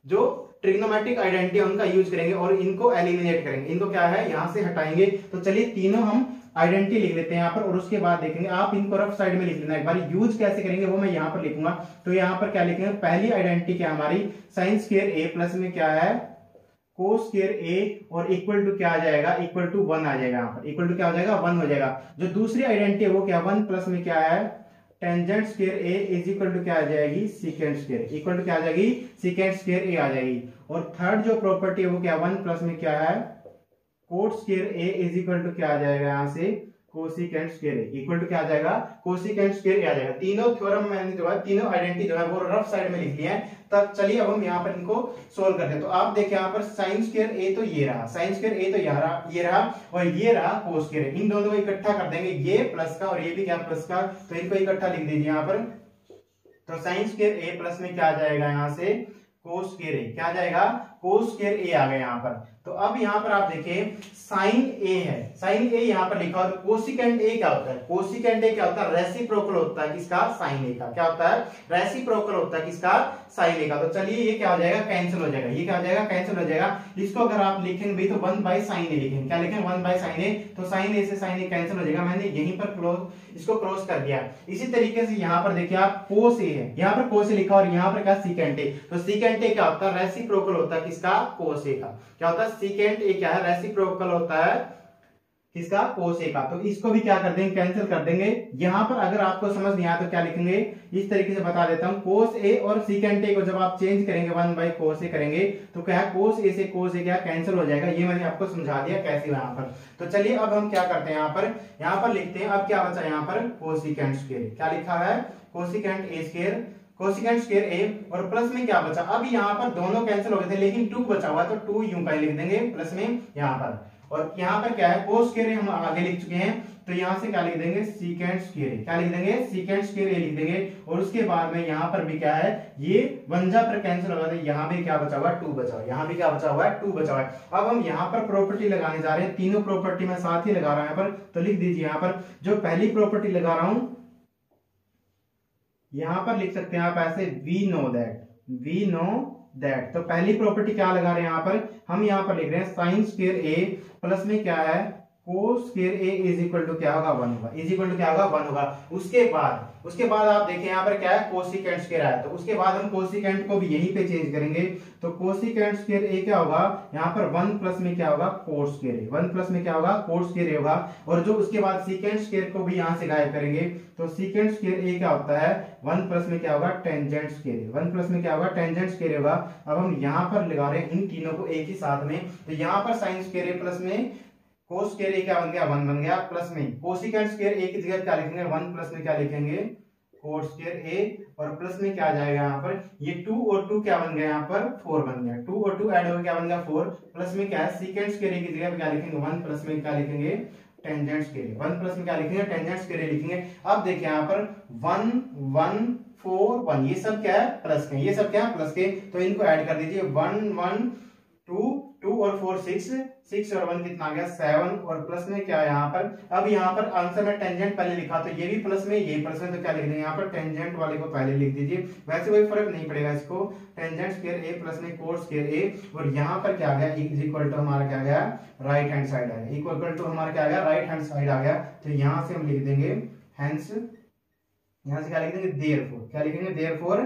S1: जो ट्रिग्नोमेट्रिक आइडेंटिटी उनका यूज करेंगे और इनको एलिमिनेट करेंगे, इनको क्या है यहाँ से हटाएंगे। तो चलिए तीनों हम आइडेंटिटी लिख लेते हैं यहाँ पर, और उसके बाद देखेंगे, आप इनको रफ साइड में लिख लेना एक बार, यूज कैसे करेंगे वो मैं यहाँ पर लिखूंगा। तो यहाँ पर क्या लिखेंगे, पहली आइडेंटिटी क्या हमारी साइन स्क्वायर ए प्लस में क्या है कोस स्क्वायर ए, और इक्वल टू क्या आ जाएगा इक्वल टू 1 आ जाएगा, यहाँ पर इक्वल टू क्या हो जाएगा 1 हो जाएगा। जो दूसरी आइडेंटिटी है वो क्या 1 प्लस में क्या है tangent square A is equal to क्या आ जाएगी सीकेंट स्क्वायर, इक्वल टू क्या आ जाएगी सीकेंट स्क्वायर ए आ जाएगी। और थर्ड जो प्रॉपर्टी है वो क्या 1 प्लस में क्या है cot square A is equal to क्या आ जाएगा यहाँ से cosecant square A, equal to क्या आ जाएगा कोसिकेंट स्क्वायर ए आ जाएगा। तीनों थ्योरम मैंने जो है तीनों आइडेंटिटी जो है वो रफ साइड में लिख लिया है। तब चलिए अब हम यहाँ पर इनको सोल्व करते हैं। तो आप देखिए यहाँ पर साइन स्क्वायर ए तो ये रहा, साइन स्क्वायर ए तो ये रहा और ये रहा कोस स्क्वायर। इन दोनों को इकट्ठा कर देंगे, ये प्लस का और ये भी क्या प्लस का, तो इनको इकट्ठा लिख दीजिए यहाँ पर। तो साइन स्क्वायर ए प्लस में क्या आ जाएगा यहाँ से कोस स्क्वायर ए, क्या आ जाएगा कोस स्क्वायर ए आ गया यहाँ पर। तो अब यहाँ पर आप देखिए साइन ए है, साइन ए यहाँ पर लिखा, और कोसिकेंट ए क्या होता है, कोसिकेंट ए क्या होता है रेसिप्रोकल होता है किसका साइन ए का, क्या होता है रेसिप्रोकल होता है किसका साइन ए का। तो चलिए ये क्या हो जाएगा कैंसिल हो जाएगा, ये क्या हो जाएगा कैंसिल हो जाएगा। इसको अगर आप लिखेंगे भी तो 1 बाई साइन ए लिखेंगे, क्या लिखेंगे 1 बाई साइन ए, तो साइन ए से साइन ए कैंसिल हो जाएगा। मैंने यहीं पर क्लोज इसको क्रॉस कर दिया। इसी तरीके से यहाँ पर देखिए आप कोस ए है, यहाँ पर कोस ए लिखा और यहाँ पर क्या सीकेंट ए, तो सीकेंट ए क्या होता है रेसिप्रोकल होता है किसका कोस ए का, क्या होता है सीकेंट ए क्या है रेसिप्रोकल होता है किसका कोस ए का। तो इसको भी क्या कर देंगे कैंसिल कर देंगे। यहां पर अगर आपको समझ नहीं आया तो क्या लिखेंगे इस तरीके से बता देता हूं, कोस ए और सीकेंट ए को जब आप चेंज करेंगे 1 बाई कोस ए करेंगे तो क्या है कोस ए से कोस ए क्या कैंसिल हो जाएगा। ये मैंने आपको समझा दिया कैसे यहाँ पर। तो चलिए अब हम क्या करते हैं यहाँ पर लिखते हैं। अब क्या बचा यहाँ पर कोसिकेंट स्क्वायर, क्या लिखा है cosecant A square, cosecant square A, और प्लस में क्या बचा, अब यहाँ पर दोनों कैंसिल हो गए थे लेकिन 2 बचा हुआ तो 2 यूं का लिख देंगे प्लस में यहाँ पर। और यहाँ पर क्या है कोस स्क्वायर ए हम आगे लिख चुके हैं, तो यहाँ से क्या लिख देंगे सीकेंट स्क्वायर ए, क्या लिख देंगे सीकेंट स्क्वायर ए लिख देंगे। और उसके बाद में यहाँ पर भी क्या है ये 1 पर कैंसिल होगा, तो यहाँ भी क्या बचा हुआ है 2 बचा हुआ है, यहाँ भी क्या बचा हुआ है 2 बचा हुआ है। अब हम यहाँ पर प्रॉपर्टी लगाने जा रहे हैं, तीनों प्रॉपर्टी मैं साथ ही लगा रहा हूं यहाँ पर। तो लिख दीजिए यहाँ पर जो पहली प्रॉपर्टी लगा रहा हूं यहां पर लिख सकते हैं आप ऐसे वी नो दैट। तो पहली प्रॉपर्टी क्या लगा रहे हैं यहाँ पर, हम यहाँ पर लिख रहे हैं साइन स्क्वायर ए प्लस में क्या है cos square A is equal to क्या होगा 1 होगा, इज इक्वल टू क्या होगा 1 होगा। उसके बाद आप देखें यहाँ पर क्या है कोसिकेंट स्क्वायर आया, तो उसके बाद हम कोसिकेंट को भी यहीं पे चेंज करेंगे। तो कोसिकेंट स्क्वायर ए क्या होगा यहाँ पर 1 प्लस में क्या होगा कोट स्क्वायर ए, 1 प्लस में क्या होगा कोट स्क्वायर ए होगा। और जो उसके बाद सीकेंट स्क्वायर को भी यहाँ से गायब करेंगे, तो सीकेंट स्क्वायर ए क्या होता है 1 प्लस में क्या होगा टेंजेंट स्क्वायर ए, 1 प्लस में क्या होगा टेंजेंट स्क्वायर होगा। अब हम यहाँ पर लगा रहे हैं इन तीनों को एक ही साथ में, तो यहाँ पर साइन स्क्वायर ए प्लस में कोस स्क्वायर ए क्या बन गया 1 बन गया, प्लस में कोसिकेंट स्क्वायर ए की जगह क्या लिखेंगे 1 प्लस में क्या लिखेंगे कोट स्क्वायर ए और प्लस में क्या आ जाएगा यहाँ पर, ये 2 और 2 क्या बन गया यहाँ पर 4 बन गया, 2 और 2 ऐड होकर क्या बन गया 4, प्लस में क्या है सीकेंट स्क्वायर की जगह क्या लिखेंगे 1, प्लस में क्या लिखेंगे टेंजेंट स्क्वायर, 1 प्लस में क्या लिखेंगे टेंजेंट स्क्वायर लिखेंगे। अब देखिए यहाँ पर 1 1 4 1 ये सब क्या है प्लस के, ये सब क्या है प्लस के, तो इनको ऐड कर दीजिए 1 1 2 2 और 4 6 6 और 1 कितना आ गया 7 और प्लस में क्या है यहाँ पर, अब यहाँ पर आंसर में टेंजेंट पहले लिखा तो ये भी प्लस में ये प्लस में, तो क्या लिख देंगे यहाँ पर टेंजेंट वाले को पहले लिख दीजिए, वैसे कोई फर्क नहीं पड़ेगा इसको, टेंजेंट स्क्वायर ए प्लस में कोट स्क्वायर ए और यहाँ पर क्या आ गया इज इक्वल टू हमारा क्या गया राइट हैंड साइड आ गया, इक्वल टू हमारा क्या आ गया राइट हैंड साइड आ गया, तो यहाँ से हम लिख देंगे हेंस, यहाँ से क्या लिख देंगे देयरफॉर, क्या लिखेंगे therefore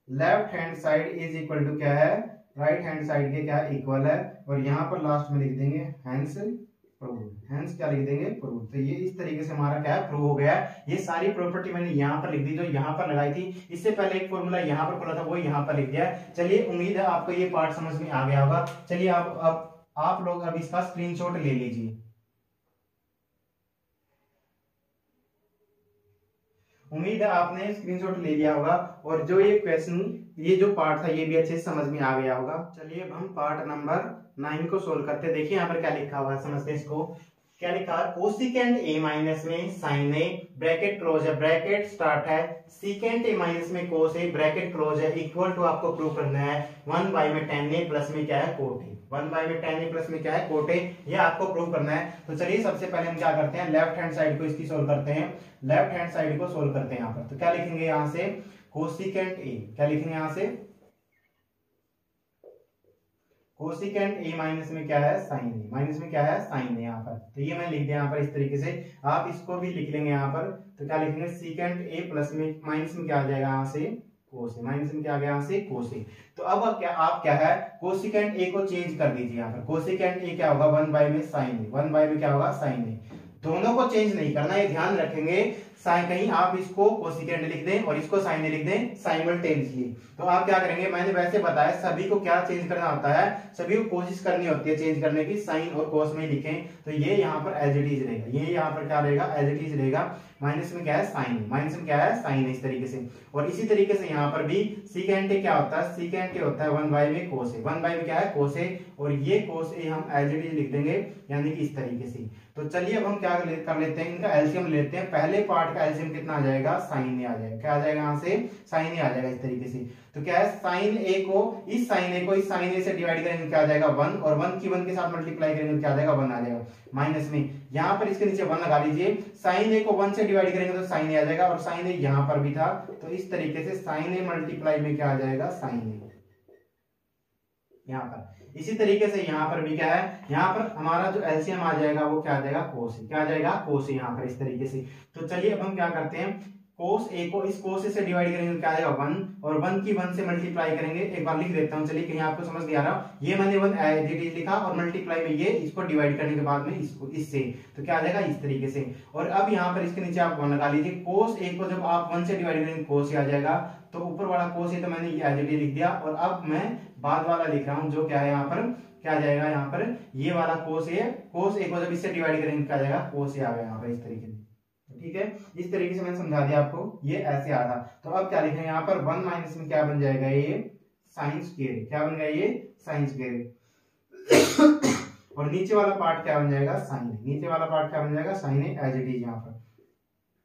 S1: left hand side is equal to क्या है राइट हैंड साइड के क्या इक्वल है, और यहाँ पर लास्ट में लिख देंगे हेंस प्रूव, हेंस क्या लिख देंगे प्रूव। तो ये इस तरीके से हमारा क्या है प्रूव हो गया। ये सारी प्रॉपर्टी मैंने यहाँ पर लिख दी जो यहाँ पर लगाई थी, इससे पहले एक फॉर्मूला यहाँ पर खोला था वो यहाँ पर लिख दिया। चलिए उम्मीद है आपको ये पार्ट समझ में आ गया होगा। चलिए आप लोग अब इसका स्क्रीनशॉट ले लीजिए। उम्मीद है आपने स्क्रीनशॉट ले लिया होगा और जो ये क्वेश्चन ये जो पार्ट था ये भी अच्छे से समझ में आ गया होगा। चलिए अब हम पार्ट नंबर 9 को सोल्व करते हैं। देखिए यहाँ पर क्या लिखा हुआ है, समझते हैं इसको। क्या लिखा है, कोसिकेंट ए माइनस में साइन ए ब्रैकेट क्लोज है, ब्रैकेट स्टार्ट है, सीकेंट ए माइनस में कोस ए ब्रैकेट क्लोज है, इक्वल टू आपको प्रूव करना है 1 बाई में tan ए प्लस में क्या है कोट ए, 1 बाई में tan ए प्लस में क्या है कोट ए, ये आपको प्रूव करना है। तो चलिए सबसे पहले हम क्या करते हैं, लेफ्ट हैंड साइड को इसकी सोल्व करते हैं, लेफ्ट हैंड साइड को सोल्व करते हैं यहाँ पर। तो क्या लिखेंगे यहाँ से कोसिकेंट ए, क्या लिखेंगे यहाँ से कोसिकेंट ए माइनस में क्या है साइन ए, माइनस में क्या है साइन ए यहाँ पर। तो ये मैं लिख दिया यहाँ पर इस तरीके से, आप इसको भी लिख लेंगे यहाँ पर। तो क्या लिखेंगे सीकेंट ए प्लस में माइनस में क्या आ जाएगा यहाँ से कोस ए, माइनस में क्या आ गया यहाँ से कोस ए। तो अब आप क्या है कोसिकेंट ए को चेंज कर दीजिए यहाँ पर। कोसिकेंट ए क्या होगा 1 बाई में साइन ए, 1 बाई में क्या होगा साइन ए। दोनों को चेंज नहीं करना, ये ध्यान रखेंगे। साइन कहीं आप इसको कोसिकेंट लिख दें और इसको साइन लिख दें साइमल्टेनियसली। तो आप क्या करेंगे, मैंने वैसे बताया सभी को क्या चेंज करना होता है, सभी को कोशिश करनी होती है चेंज करने की, साइन और कोस में लिखें। तो ये यहाँ पर एज इट इज रहेगा, ये यहाँ पर क्या रहेगा एज इट इज रहेगा। माइनस में क्या है साइन, माइनस में क्या है साइन इस तरीके से। और इसी तरीके से यहाँ पर भी सीकेंट ए क्या होता है, सीकेंट ए होता है 1 बाई में कोस ए, 1 बाई में क्या है कोस ए, और ये कोस ए हम एज इट इज लिख देंगे यानी कि इस तरीके से। तो चलिए अब हम क्या कर लेते हैं, इनका एलसीएम लेते हैं। पहले पार्ट का एलसीएम कितना आ जाएगा साइन ए आ जाएगा, क्या आ जाएगा यहाँ से साइन ए आ जाएगा इस तरीके से। तो क्या है साइन ए को इस साइन ए से डिवाइड करेंगे क्या आ जाएगा 1, और 1 की 1 के साथ मल्टीप्लाई करेंगे क्या आ जाएगा 1 आ जाएगा। माइनस में यहाँ पर इसके नीचे 1 लगा लीजिए, साइन ए को 1 से डिवाइड करेंगे तो साइन ए आ जाएगा, और साइन ए यहाँ पर भी था तो इस तरीके से साइन ए मल्टीप्लाई में क्या आ जाएगा साइन ए यहाँ पर। इसी तरीके से यहाँ पर भी क्या है, यहाँ पर हमारा जो एलसीएम आ जाएगा वो क्या आ जाएगा कोस ए, क्या आ जाएगा कोस ए यहाँ पर इस तरीके से। तो चलिए अब हम क्या करते हैं, कोस ए को इस कोस ए से डिवाइड करेंगे तो क्या आ जाएगा 1, और 1 की 1 से मल्टीप्लाई करेंगे। एक बार लिख देता हूँ, चलिए कहीं आपको समझ नहीं आ रहा, ये मैंने 1 एज इट इज लिखा और मल्टीप्लाई में ये इसको डिवाइड करने के बाद में इसको इससे, तो क्या आ जाएगा इस तरीके से। और अब यहाँ पर इसके नीचे आप 1 लगा लीजिए, कोस ए को जब आप 1 से डिवाइड करेंगे कोस ए आ जाएगा। तो ऊपर वाला कोस ए तो मैंने एज इट इज लिख दिया, और अब मैं बाद वाला लिख रहा हूँ जो क्या है यहाँ पर, क्या आ जाएगा यहाँ पर ये वाला कोस ए को जब इससे डिवाइड करेंगे क्या आ जाएगा कोस ए आ गया यहाँ पर इस तरीके से। ठीक है, इस तरीके से मैंने समझा दिया आपको, ये ऐसे आ रहा। तो अब क्या लिखेंगे यहाँ पर 1 माइनस में क्या बन जाएगा ये साइन स्क्वायर, क्या बन गया ये साइन स्क्वायर। और नीचे वाला पार्ट क्या बन जाएगा साइन ए, नीचे वाला पार्ट क्या बन जाएगा sine A as it is. यहाँ पर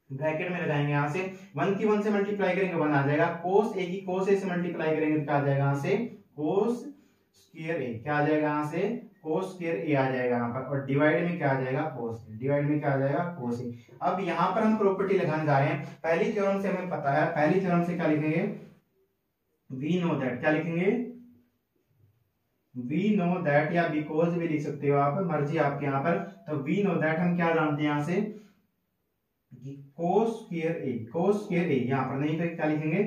S1: ब्रैकेट में लगाएंगे, यहाँ से 1 की 1 से मल्टीप्लाई करेंगे 1 आ जाएगा, कोस ए की कोस ए से मल्टीप्लाई करेंगे क्या आ जाएगा यहाँ से कोस स्क्वायर ए, क्या आ जाएगा यहाँ से कोस स्क्वायर ए आ जाएगा यहाँ पर, और डिवाइड में क्या आ जाएगा कोस ए, डिवाइड में क्या आ जाएगा कोस ए। अब यहाँ पर हम प्रॉपर्टी लगाने जा रहे हैं। पहली थ्योरम से हमें पता है, पहली थ्योरम से क्या लिखेंगे वी नो दैट, क्या लिखेंगे वी नो दैट, या बिकॉज भी लिख सकते हो आप, मर्जी आपके यहाँ पर। तो वी नो दैट हम क्या जानते हैं यहाँ से कोस स्क्वायर ए, कोस स्क्वायर ए यहाँ पर नहीं तो क्या लिखेंगे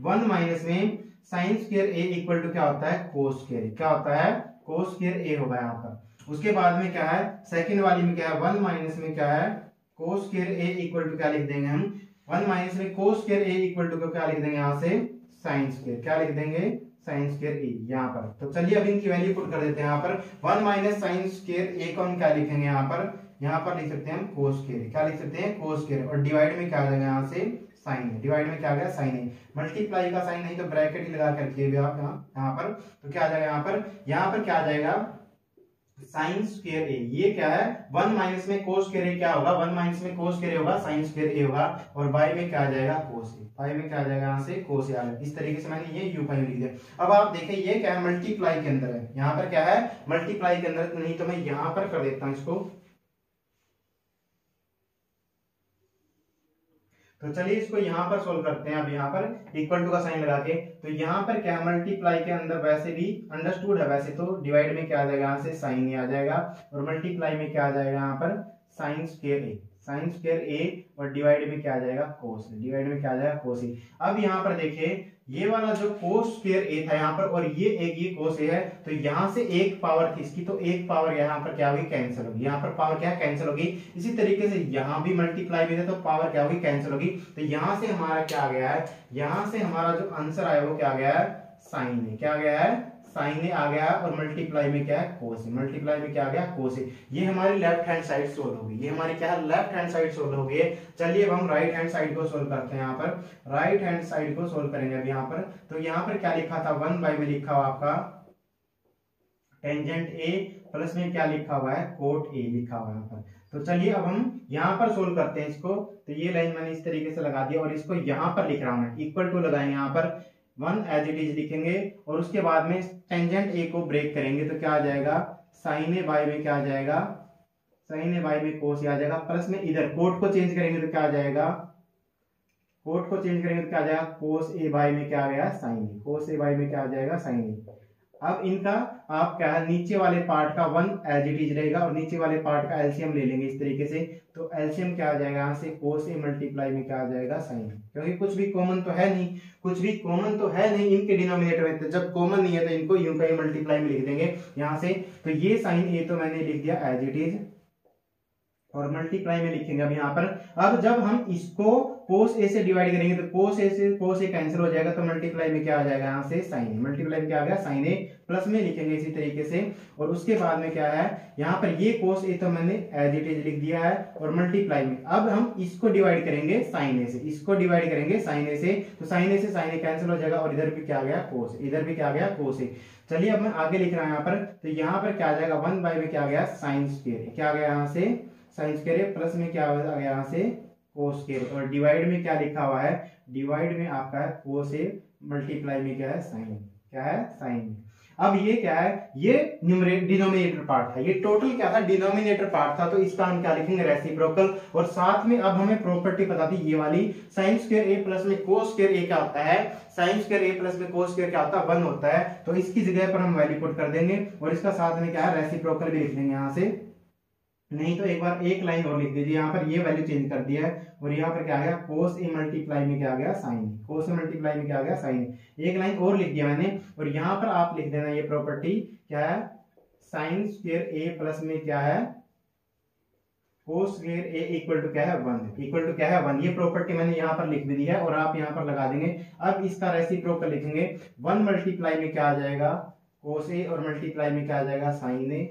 S1: 1 माइनस में sine square A equal to क्या होता है कोस स्क्वायर ए, क्या होता है कोस स्क्वायर ए होगा यहाँ पर। उसके बाद में क्या है सेकंड वाली में क्या है 1 माइनस में क्या है cos square A equal to क्या लिख देंगे हम 1 माइनस में cos square A equal to क्या लिख देंगे यहाँ से साइन स्क्वायर, क्या लिख देंगे साइन स्क्वायर ए यहाँ पर। तो चलिए अब इनकी वैल्यू पुट कर देते हैं यहाँ पर 1 माइनस साइन स्क्वायर ए को हम क्या लिखेंगे यहाँ पर यहाँ पर लिख सकते हैं हम कोस स्क्वायर ए, क्या लिख सकते हैं कोस स्क्वायर ए, और डिवाइड में क्या आ जाएगा यहाँ से साइन ए, डिवाइड में क्या आ गया साइन ए, मल्टीप्लाई का साइन नहीं तो ब्रैकेट ही लगा कर रखिए आप यहाँ पर, तो क्या आ जाएगा यहाँ पर क्या आ जाएगा साइन स्क्वायर ए, ये क्या है 1 माइनस में कोस स्क्वायर ए क्या होगा 1 माइनस में कोस स्क्वायर ए होगा साइन स्क्वायर ए होगा, और बाई में क्या आ जाएगा कोस ए, बाई में क्या आ जाएगा यहाँ से कोस ए आ जाएगा। इस तरीके से मैंने ये यू फाइव लिख दिया। अब आप देखें ये क्या है मल्टीप्लाई के अंदर है, यहाँ पर क्या है मल्टीप्लाई के अंदर, नहीं तो मैं यहाँ पर कर देता हूँ इसको। तो चलिए इसको यहाँ पर सोल्व करते हैं। अब यहाँ पर इक्वल टू का साइन लगा के, तो यहाँ पर क्या है मल्टीप्लाई के अंदर वैसे भी अंडरस्टूड है, वैसे तो डिवाइड में क्या आ जाएगा यहाँ से साइन ए आ जाएगा, और मल्टीप्लाई में क्या आ जाएगा यहाँ पर sign square A, sign square A, और डिवाइड में क्या आ जाएगा कोस ए, डिवाइड में क्या आ जाएगा कोस ए। अब यहाँ पर देखिए ये वाला जो कोस स्क्वायर ए था यहाँ पर, और ये कोस ए है, तो यहाँ से एक पावर थी इसकी, तो एक पावर यहाँ पर क्या होगी कैंसिल होगी, यहाँ पर पावर क्या कैंसिल होगी। इसी तरीके से यहाँ भी मल्टीप्लाई में थे तो पावर क्या होगी कैंसिल होगी। तो यहाँ से हमारा क्या आ गया है, यहाँ से हमारा जो आंसर आया वो क्या आ गया है साइन ए, क्या आ गया है साइन ए आ गया, और मल्टीप्लाई में क्या है कोस ए, मल्टीप्लाई में क्या आ गया कोस ए। ये हमारी लेफ्ट हैंड साइड सोल्व होगी, ये हमारी क्या है लेफ्ट हैंड साइड सोल्व होगी। चलिए अब हम राइट हैंड साइड को सोल्व करते हैं। यहाँ पर राइट हैंड साइड को सोल्व करेंगे अब यहाँ पर, तो यहाँ पर क्या लिखा था 1 बाई में लिखा हुआ आपका टेंजेंट ए, प्लस में क्या लिखा हुआ है कोट ए लिखा हुआ है यहाँ पर। तो चलिए अब हम यहाँ पर सोल्व करते हैं इसको। तो ये लाइन मैंने इस तरीके से लगा दिया, और इसको यहाँ पर लिख रहा हूँ मैं, इक्वल टू लगाएंगे यहाँ पर 1 एज इट इज लिखेंगे, और उसके बाद में टेंजेंट ए को ब्रेक करेंगे, तो क्या आ जाएगा साइन ए बाई में क्या आ जाएगा साइन ए बाई में कोस ए आ जाएगा, प्लस में इधर कोट को चेंज करेंगे तो क्या आ जाएगा कोट को चेंज करेंगे तो क्या आ जाएगा कोस ए बाई में क्या आ गया sign A, cos A by में क्या आ जाएगा साइन ए। अब इनका आप क्या है नीचे वाले पार्ट का 1 एज इट इज रहेगा, और नीचे वाले पार्ट का एलसीएम ले लेंगे इस तरीके से, तो एलसीएम क्या आ जाएगा यहाँ से कोस ए मल्टीप्लाई में क्या आ जाएगा साइन, क्योंकि कुछ भी कॉमन तो है नहीं, कुछ भी कॉमन तो है नहीं इनके डिनोमिनेटर में, तो जब कॉमन नहीं है तो इनको यूं का मल्टीप्लाई में लिख देंगे यहाँ से। तो ये साइन ए तो मैंने लिख दिया एज इट इज, और मल्टीप्लाई में लिखेंगे अब यहाँ पर। अब जब हम इसको कोस ए से डिवाइड करेंगे तो कोस ए से कोस ए कैंसिल हो जाएगा, तो मल्टीप्लाई में क्या आ जाएगा यहाँ से साइन ए, मल्टीप्लाई में क्या आ गया साइन ए, प्लस में लिखेंगे इसी तरीके से, और उसके बाद में क्या है यहाँ पर ये कोस ए तो मैंने एज इट इज लिख दिया है, और मल्टीप्लाई में अब हम इसको डिवाइड करेंगे साइन ए से, इसको डिवाइड करेंगे साइन ए से, तो साइन ए से साइन ए कैंसिल हो जाएगा, और इधर भी क्या आ गया कोस, इधर भी क्या आ गया कोस ए। चलिए अब मैं आगे लिख रहा हूँ यहाँ पर, तो यहाँ पर क्या आ जाएगा 1 बाई में क्या आ गया साइन स्क्वायर, क्या आ गया यहाँ से साइन स्क्वायर, प्लस में क्या आ गया यहाँ से कोस स्क्वायर, और डिवाइड में क्या लिखा हुआ है डिवाइड में आपका है कोस ए, मल्टीप्लाई में क्या है साइन, क्या है साइन। अब ये क्या है ये डिनोमिनेटर पार्ट था, ये टोटल क्या था डिनोमिनेटर पार्ट था, तो इसका हम क्या लिखेंगे रेसिप्रोकल। और साथ में अब हमें प्रॉपर्टी पता थी ये वाली साइन स्क्वायर ए प्लस में कोस स्क्वायर ए क्या होता है, साइन स्क्वायर ए प्लस में कोस स्क्वायर क्या होता है 1 होता है, तो इसकी जगह पर हम वैल्यू पुट कर देंगे, और इसका साथ में क्या है रेसिप्रोकल भी लिख देंगे यहाँ से, नहीं तो एक बार एक लाइन और लिख दीजिए, यहाँ पर ये वैल्यू चेंज कर दिया है, और यहाँ पर क्या आ गया कोस ए मल्टीप्लाई में क्या आ गया साइन, कोस ए मल्टीप्लाई में क्या आ गया साइन, एक लाइन और लिख दिया मैंने। और यहाँ पर आप लिख देना ये प्रॉपर्टी क्या है साइन स्क्वायर ए प्लस में क्या है cos square A equal to क्या है 1, इक्वल टू क्या है 1, ये प्रॉपर्टी मैंने यहाँ पर लिख भी दी है, और आप यहाँ पर लगा देंगे। अब इसका रेसिप्रोकल लिखेंगे 1 मल्टीप्लाई में क्या आ जाएगा कोस ए, और मल्टीप्लाई में क्या आ जाएगा साइन ए,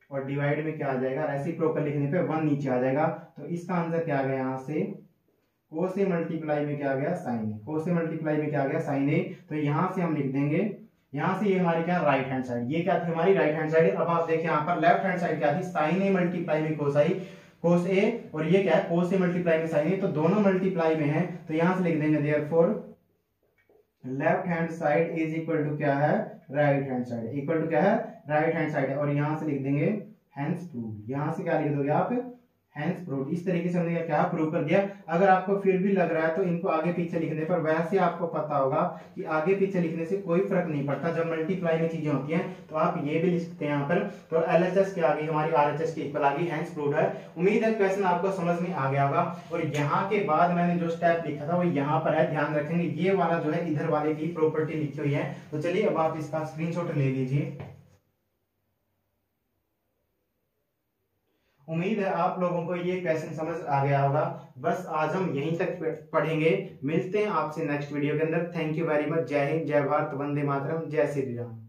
S1: और डिवाइड में क्या आ जाएगा रेसिप्रोकल लिखने पे 1 नीचे आ जाएगा, तो इसका आंसर क्या आ गया यहाँ से कोस ए मल्टीप्लाई में क्या आ गया sign A, cos A multiply में क्या आ गया साइन ए। तो यहाँ से हम लिख देंगे, यहाँ से ये हमारी क्या राइट हैंड साइड, ये क्या थी हमारी राइट हैंड साइड। अब आप देखिए यहाँ पर लेफ्ट हैंड साइड क्या थी साइन ए मल्टीप्लाई में कोस आई कोस ए, और ये क्या है कोस ए मल्टीप्लाई में साइन ए, तो दोनों मल्टीप्लाई में है, तो यहाँ से लिख देंगे therefore left hand side is equal to क्या है right hand side, equal to क्या है राइट हैंड साइड है, और यहां से लिख देंगे हैंस प्रूव, यहां से क्या लिख दोगे आप हैंस प्रूव। इस तरीके से हमने क्या प्रूव कर दिया। अगर आपको फिर भी लग रहा है तो इनको आगे पीछे लिखने पर, वैसे आपको पता होगा कि आगे पीछे लिखने से कोई फर्क नहीं पड़ता, जब मल्टीप्लाई में चीजें होती हैं तो आप ये भी लिख सकते हैं यहाँ पर। तो एलएचएस के आगे हमारी आरएचएस की इक्वल आ गई, हैंस प्रूव है। उम्मीद है क्वेश्चन आपको समझ में आ गया होगा। और यहाँ के बाद मैंने जो स्टेप लिखा था वो यहाँ पर है, ध्यान रखेंगे ये वाला जो है इधर वाले की प्रॉपर्टी लिखी हुई है। तो चलिए अब आप इसका स्क्रीनशॉट ले लीजिए। उम्मीद है आप लोगों को ये क्वेश्चन समझ आ गया होगा। बस आज हम यहीं तक पढ़ेंगे, मिलते हैं आपसे नेक्स्ट वीडियो के अंदर। Thank you very much. जय हिंद, जय भारत, वंदे मातरम, जय श्री राम।